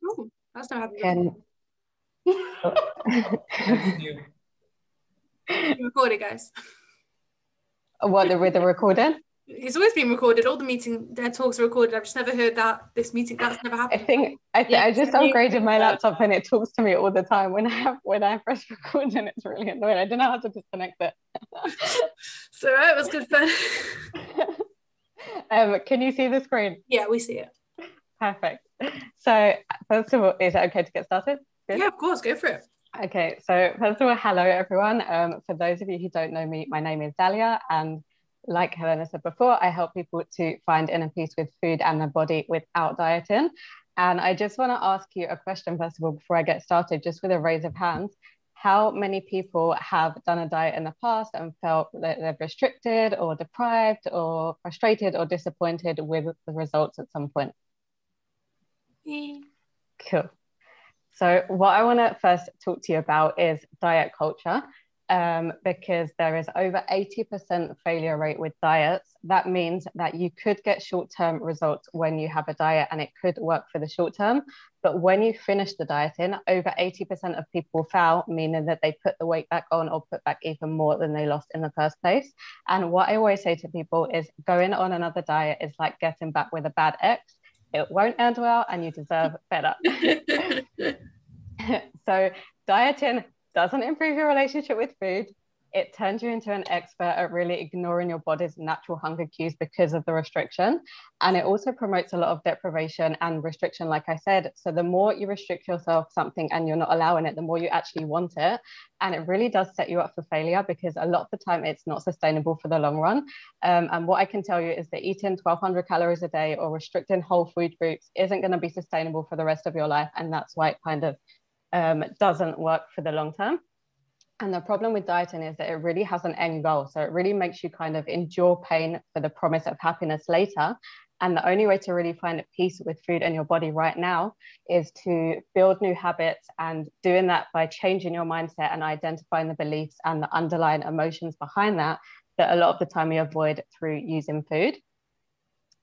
Oh, that's not happening. Can That's new. Recorded, guys. what with the recording? It's always been recorded. All the meeting, their talks are recorded. I've just never heard that this meeting. That's never happened. I just upgraded my laptop and it talks to me all the time when I press record, and it's really annoying. I don't know how to disconnect it. So it was good fun. Can you see the screen? Yeah, we see it. Perfect. So first of all, is it okay to get started? Good? Yeah, of course, go for it. Okay, so first of all, hello everyone. For those of you who don't know me, my name is Dalia, and like Helena said before, I help people to find inner peace with food and their body without dieting. And I just want to ask you a question, first of all, before I get started, just with a raise of hands. How many people have done a diet in the past and felt that they're restricted or deprived or frustrated or disappointed with the results at some point? Yeah. Cool. So what I want to first talk to you about is diet culture, because there is over 80% failure rate with diets. That means that you could get short-term results when you have a diet and it could work for the short term. But when you finish the dieting, over 80% of people fail, meaning that they put the weight back on or put back even more than they lost in the first place. And what I always say to people is going on another diet is like getting back with a bad ex. It won't end well and you deserve better. So dieting doesn't improve your relationship with food. It turns you into an expert at really ignoring your body's natural hunger cues because of the restriction. And it also promotes a lot of deprivation and restriction, like I said. So the more you restrict yourself something and you're not allowing it, the more you actually want it. And it really does set you up for failure, because a lot of the time it's not sustainable for the long run. And what I can tell you is that eating 1,200 calories a day or restricting whole food groups isn't going to be sustainable for the rest of your life. And that's why it kind of doesn't work for the long term. And the problem with dieting is that it really has an end goal. So it really makes you kind of endure pain for the promise of happiness later. And the only way to really find peace with food and your body right now is to build new habits, and doing that by changing your mindset and identifying the beliefs and the underlying emotions behind that a lot of the time you avoid through using food.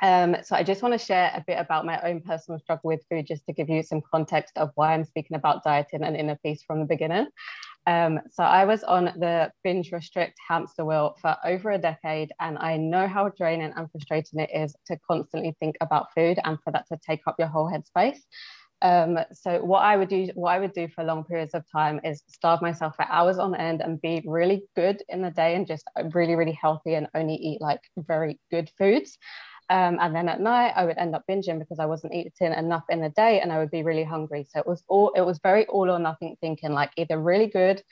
So I just want to share a bit about my own personal struggle with food, just to give you some context of why I'm speaking about dieting and inner peace from the beginning. So I was on the binge restrict hamster wheel for over a decade, and I know how draining and frustrating it is to constantly think about food and for that to take up your whole headspace. So what I would do for long periods of time is starve myself for hours on end and be really good in the day and just really, really healthy and only eat like very good foods. And then at night I would end up binging because I wasn't eating enough in the day and I would be really hungry. So it was very all or nothing thinking, like either really good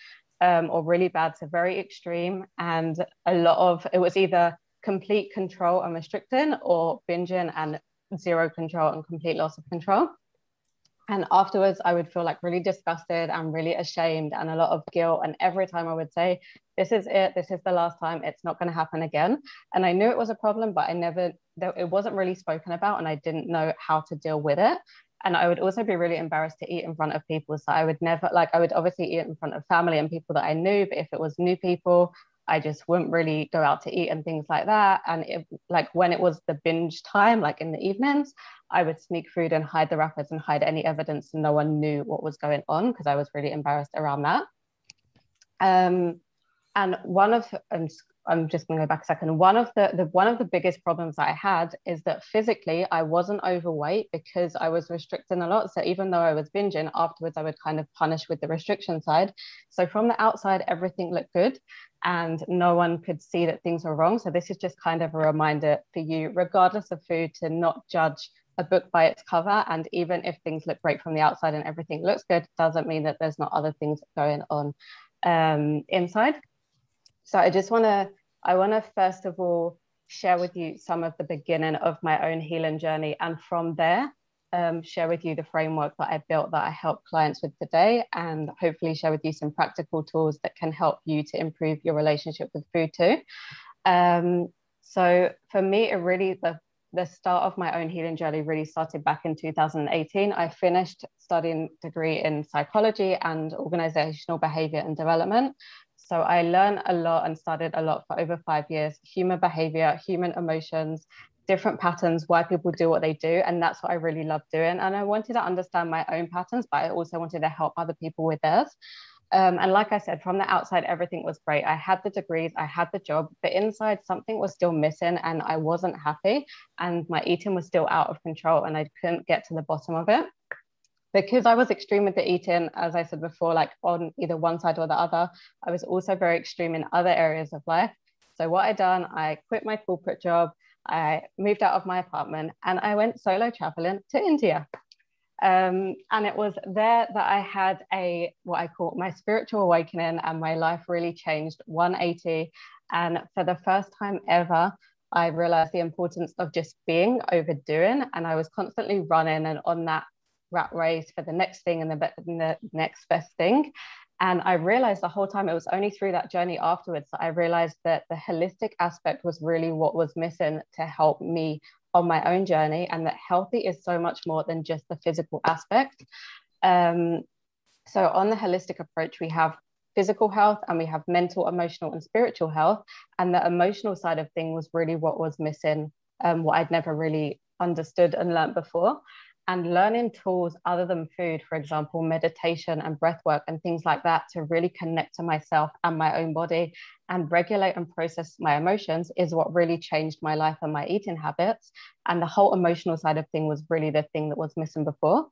or really bad, so very extreme. And it was either complete control and restricting, or binging and zero control and complete loss of control. And afterwards, I would feel like really disgusted and really ashamed and a lot of guilt. And every time I would say, this is it, this is the last time, it's not going to happen again. And I knew it was a problem, but it wasn't really spoken about, and I didn't know how to deal with it. And I would also be really embarrassed to eat in front of people. So I would never, I would obviously eat in front of family and people that I knew, but if it was new people, I just wouldn't really go out to eat and things like that. And when it was the binge time, like in the evenings, I would sneak food and hide the wrappers and hide any evidence, so no one knew what was going on, because I was really embarrassed around that. And I'm just going to go back a second. One of the biggest problems that I had is that physically I wasn't overweight because I was restricting a lot. So even though I was binging, afterwards I would kind of punish with the restriction side. So from the outside, everything looked good and no one could see that things were wrong. So this is just kind of a reminder for you, regardless of food, to not judge a book by its cover. And even if things look great from the outside and everything looks good, doesn't mean that there's not other things going on inside. So I want to first of all share with you some of the beginning of my own healing journey, and from there share with you the framework that I built that I help clients with today, and hopefully share with you some practical tools that can help you to improve your relationship with food too. So for me, the start of my own healing journey really started back in 2018. I finished studying degree in psychology and organizational behavior and development. So I learned a lot and studied a lot for over 5 years: human behavior, human emotions, different patterns, why people do what they do. And that's what I really love doing. And I wanted to understand my own patterns, but I also wanted to help other people with theirs. And like I said, from the outside, everything was great. I had the degrees, I had the job, but inside something was still missing and I wasn't happy. And my eating was still out of control and I couldn't get to the bottom of it. Because I was extreme with the eating, as I said before, like on either one side or the other, I was also very extreme in other areas of life. So what I done, I quit my corporate job, I moved out of my apartment and I went solo traveling to India. And it was there that I had what I call my spiritual awakening, and my life really changed 180. And for the first time ever, I realized the importance of just being over doing. And I was constantly running and on that rat race for the next thing and the next best thing. And I realized the whole time, it was only through that journey afterwards that I realized that the holistic aspect was really what was missing to help me on my own journey, and that healthy is so much more than just the physical aspect. So on the holistic approach, we have physical health and we have mental, emotional, and spiritual health. And the emotional side of things was really what was missing, what I'd never really understood and learned before. And learning tools other than food, for example, meditation and breath work and things like that, to really connect to myself and my own body and regulate and process my emotions is what really changed my life and my eating habits. And the whole emotional side of things was really the thing that was missing before.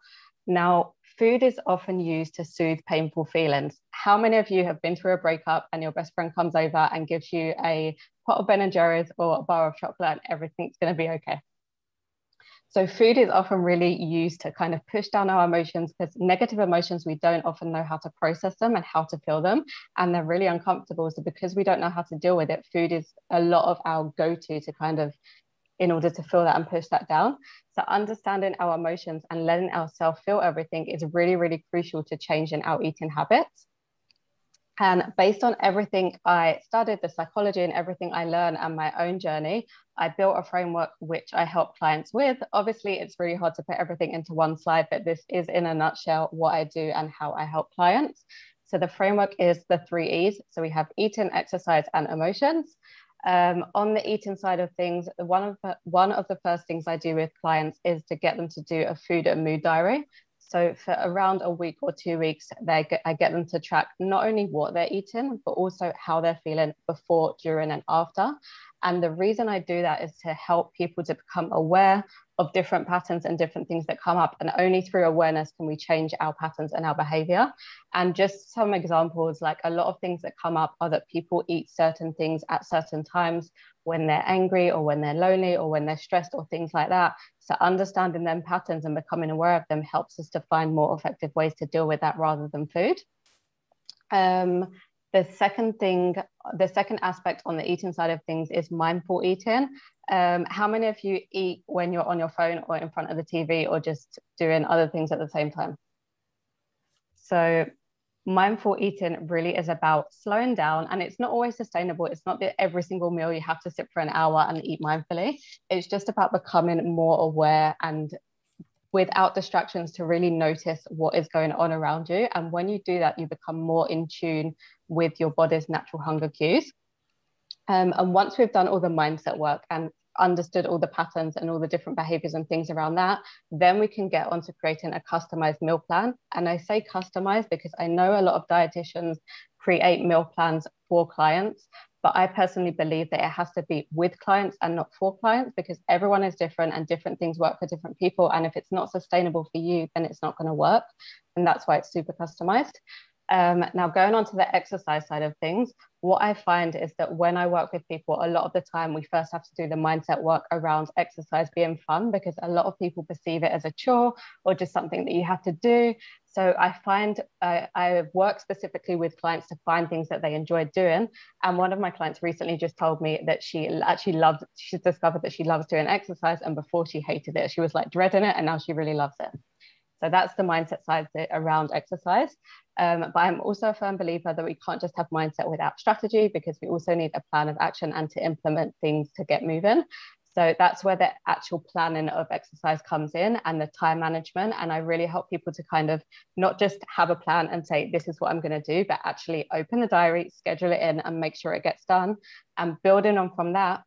Now, food is often used to soothe painful feelings. How many of you have been through a breakup and your best friend comes over and gives you a pot of Ben & Jerry's or a bar of chocolate and everything's going to be okay? So food is often really used to kind of push down our emotions, because negative emotions, we don't often know how to process them and how to feel them. And they're really uncomfortable. So because we don't know how to deal with it, food is a lot of our go-to to kind of, in order to feel that and push that down. So understanding our emotions and letting ourselves feel everything is really, really crucial to changing our eating habits. And based on everything I studied, the psychology and everything I learned and my own journey, I built a framework which I help clients with. Obviously, it's really hard to put everything into one slide, but this is in a nutshell what I do and how I help clients. So the framework is the 3 E's. So we have eating, exercise, and emotions. On the eating side of things, one of the first things I do with clients is to get them to do a food and mood diary. So for around a week or 2 weeks, I get them to track not only what they're eating, but also how they're feeling before, during, and after. And the reason I do that is to help people to become aware of different patterns and different things that come up. And only through awareness can we change our patterns and our behavior. And just some examples, like a lot of things that come up are that people eat certain things at certain times when they're angry or when they're lonely or when they're stressed or things like that. So understanding them patterns and becoming aware of them helps us to find more effective ways to deal with that rather than food. The second aspect on the eating side of things is mindful eating. How many of you eat when you're on your phone or in front of the TV or just doing other things at the same time? So mindful eating really is about slowing down, and it's not always sustainable. It's not that every single meal you have to sit for an hour and eat mindfully. It's just about becoming more aware and without distractions to really notice what is going on around you. And when you do that, you become more in tune with your body's natural hunger cues. And once we've done all the mindset work and understood all the patterns and all the different behaviors and things around that, then we can get on to creating a customized meal plan. And I say customized because I know a lot of dietitians create meal plans for clients, but I personally believe that it has to be with clients and not for clients, because everyone is different and different things work for different people. And if it's not sustainable for you, then it's not going to work. And that's why it's super customized. Now, going on to the exercise side of things, what I find is that when I work with people, a lot of the time we first have to do the mindset work around exercise being fun, because a lot of people perceive it as a chore or just something that you have to do. So I find I work specifically with clients to find things that they enjoy doing. And one of my clients recently just told me that she discovered that she loves doing exercise, and before she hated it. She was like dreading it, and now she really loves it. So that's the mindset side around exercise. But I'm also a firm believer that we can't just have mindset without strategy, because we also need a plan of action and to implement things to get moving. So that's where the actual planning of exercise comes in, and the time management. And I really help people to kind of not just have a plan and say, this is what I'm going to do, but actually open the diary, schedule it in, and make sure it gets done. And building on from that,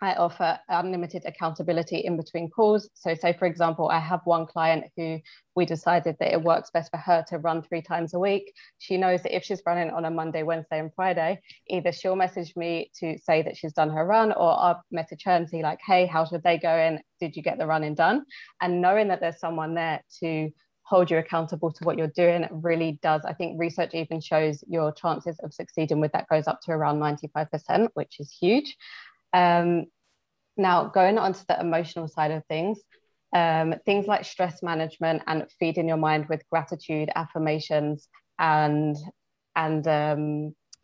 I offer unlimited accountability in between calls. So say, for example, I have one client who we decided that it works best for her to run 3 times a week. She knows that if she's running on a Monday, Wednesday, and Friday, either she'll message me to say that she's done her run, or I'll message her and see like, hey, how's your day going? Did you get the running done? And knowing that there's someone there to hold you accountable to what you're doing really does. I think research even shows your chances of succeeding with that goes up to around 95%, which is huge. Now, going on to the emotional side of things, things like stress management and feeding your mind with gratitude, affirmations, and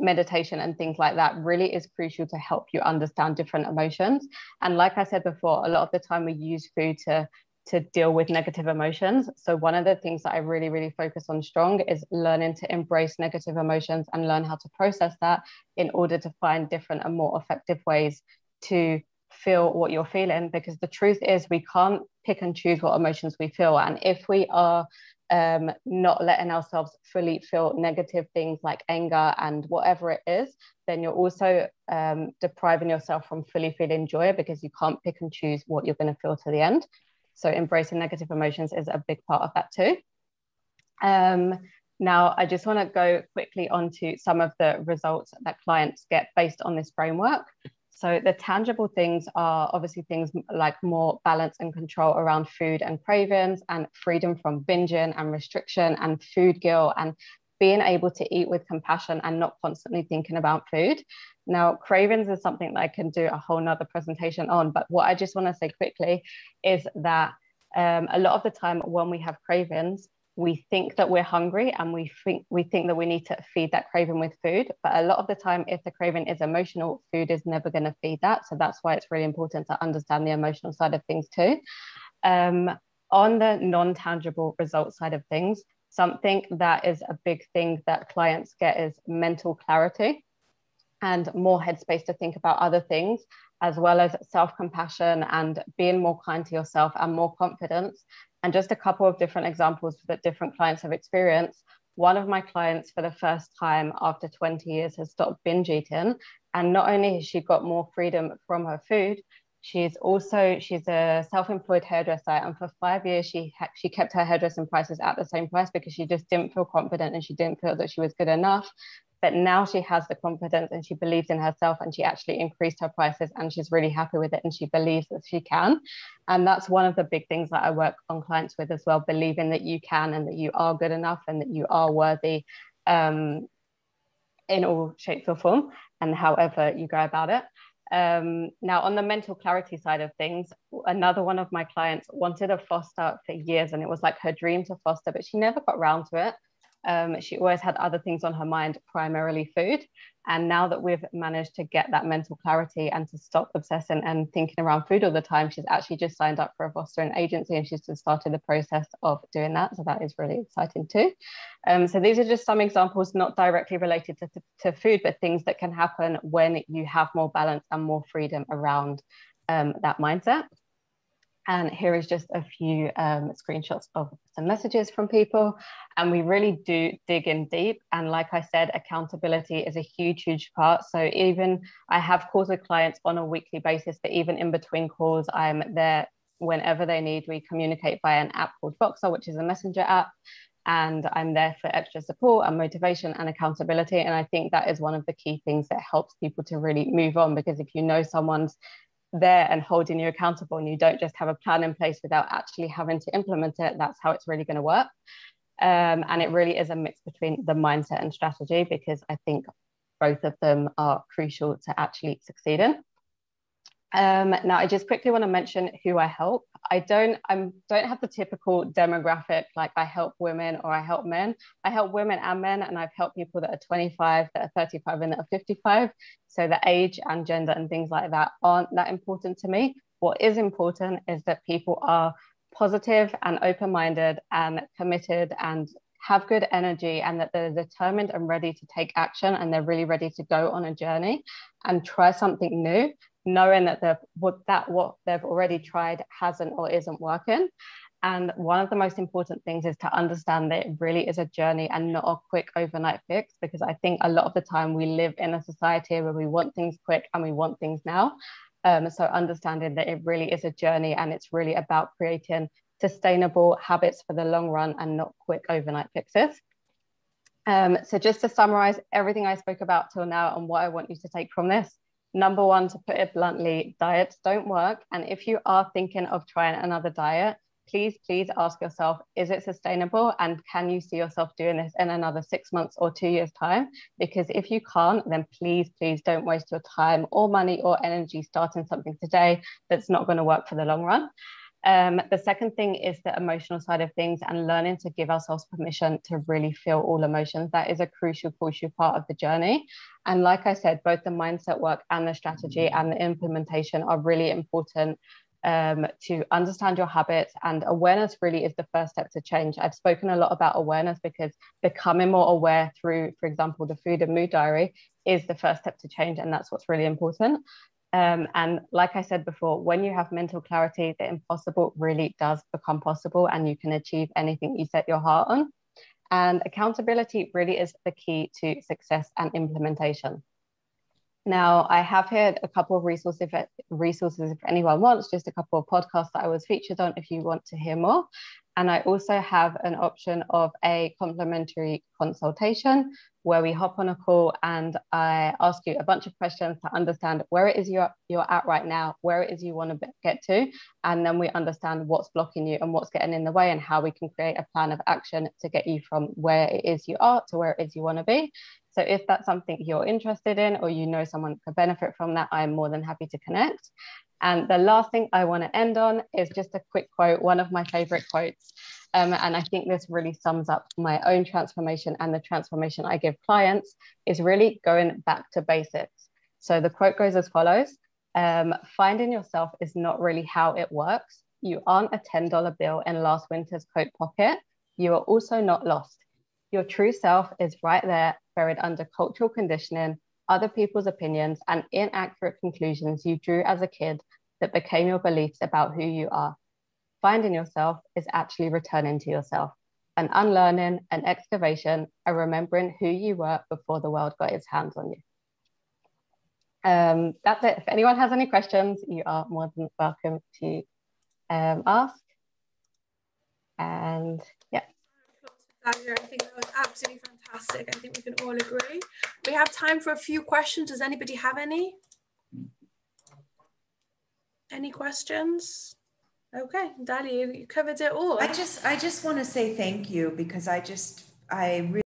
meditation and things like that really is crucial to help you understand different emotions. And like I said before, a lot of the time we use food to deal with negative emotions. So one of the things that I really, really focus on strong is learning to embrace negative emotions and learn how to process that in order to find different and more effective ways to feel what you're feeling. Because the truth is we can't pick and choose what emotions we feel. And if we are not letting ourselves fully feel negative things like anger and whatever it is, then you're also depriving yourself from fully feeling joy, because you can't pick and choose what you're going to feel to the end. So embracing negative emotions is a big part of that too. Now, I just want to go quickly onto some of the results that clients get based on this framework. So the tangible things are obviously things like more balance and control around food and cravings, and freedom from binging and restriction and food guilt, and being able to eat with compassion and not constantly thinking about food. Now, cravings is something that I can do a whole nother presentation on, but what I just want to say quickly is that a lot of the time when we have cravings, we think that we're hungry and we think that we need to feed that craving with food. But a lot of the time, if the craving is emotional, food is never going to feed that. So that's why it's really important to understand the emotional side of things too. On the non-tangible results side of things, something that is a big thing that clients get is mental clarity and more headspace to think about other things, as well as self-compassion and being more kind to yourself and more confidence. And just a couple of different examples that different clients have experienced. One of my clients, for the first time after 20 years, has stopped binge eating. And not only has she got more freedom from her food, she's a self-employed hairdresser. And for 5 years, she kept her hairdressing prices at the same price because she just didn't feel confident and she didn't feel that she was good enough. But now she has the confidence and she believes in herself, and she actually increased her prices and she's really happy with it and she believes that she can. And that's one of the big things that I work on clients with as well, believing that you can and that you are good enough and that you are worthy in all shapes or form and however you go about it. Now, on the mental clarity side of things, another one of my clients wanted a foster for years, and it was like her dream to foster, but she never got around to it. She always had other things on her mind, primarily food. And now that we've managed to get that mental clarity and to stop obsessing and thinking around food all the time, she's actually just signed up for a fostering agency and she's just started the process of doing that. So that is really exciting too. So these are just some examples, not directly related to food, but things that can happen when you have more balance and more freedom around that mindset. And here is just a few screenshots of some messages from people. And we really do dig in deep. And like I said, accountability is a huge, huge part. So even I have calls with clients on a weekly basis, but even in between calls, I'm there whenever they need. We communicate via an app called Voxer, which is a messenger app. And I'm there for extra support and motivation and accountability. And I think that is one of the key things that helps people to really move on, because if you know someone's there and holding you accountable and you don't just have a plan in place without actually having to implement it, that's how it's really going to work. And it really is a mix between the mindset and strategy, because I think both of them are crucial to actually succeeding. Now, I just quickly want to mention who I help. I don't have the typical demographic, like I help women or I help men. I help women and men, and I've helped people that are 25, that are 35, and that are 55. So the age and gender and things like that aren't that important to me. What is important is that people are positive and open-minded and committed and have good energy, and that they're determined and ready to take action, and they're really ready to go on a journey and try something new, knowing that what they've already tried hasn't or isn't working. And one of the most important things is to understand that it really is a journey and not a quick overnight fix, because I think a lot of the time we live in a society where we want things quick and we want things now. So understanding that it really is a journey, and it's really about creating sustainable habits for the long run and not quick overnight fixes. So just to summarize everything I spoke about till now and what I want you to take from this. Number one, to put it bluntly, diets don't work. And if you are thinking of trying another diet, please ask yourself, is it sustainable? And can you see yourself doing this in another 6 months or 2 years time? Because if you can't, then please don't waste your time or money or energy starting something today that's not going to work for the long run. The second thing is the emotional side of things, and learning to give ourselves permission to really feel all emotions. That is a crucial part of the journey. And like I said, both the mindset work and the strategy and the implementation are really important to understand your habits, and awareness really is the first step to change. I've spoken a lot about awareness because becoming more aware through, for example, the food and mood diary is the first step to change, and that's what's really important. And like I said before, when you have mental clarity, the impossible really does become possible, and you can achieve anything you set your heart on. And accountability really is the key to success and implementation. Now, I have here a couple of resources if anyone wants, just a couple of podcasts that I was featured on if you want to hear more. And I also have an option of a complimentary consultation where we hop on a call and I ask you a bunch of questions to understand where it is you're at right now, where it is you want to get to, and then we understand what's blocking you and what's getting in the way, and how we can create a plan of action to get you from where it is you are to where it is you want to be. So if that's something you're interested in, or you know someone could benefit from that, I'm more than happy to connect. And the last thing I want to end on is just a quick quote, one of my favorite quotes. And I think this really sums up my own transformation and the transformation I give clients, is really going back to basics. So the quote goes as follows: finding yourself is not really how it works. You aren't a $10 bill in last winter's coat pocket. You are also not lost. Your true self is right there, buried under cultural conditioning, other people's opinions, and inaccurate conclusions you drew as a kid that became your beliefs about who you are. Finding yourself is actually returning to yourself, an unlearning, an excavation, a remembering who you were before the world got its hands on you. That's it. If anyone has any questions, you are more than welcome to ask. And yeah. I think that was absolutely fantastic. I think we can all agree. We have time for a few questions. Does anybody have any? Any questions? Okay, Dalia, you covered it all. I just want to say thank you, because I really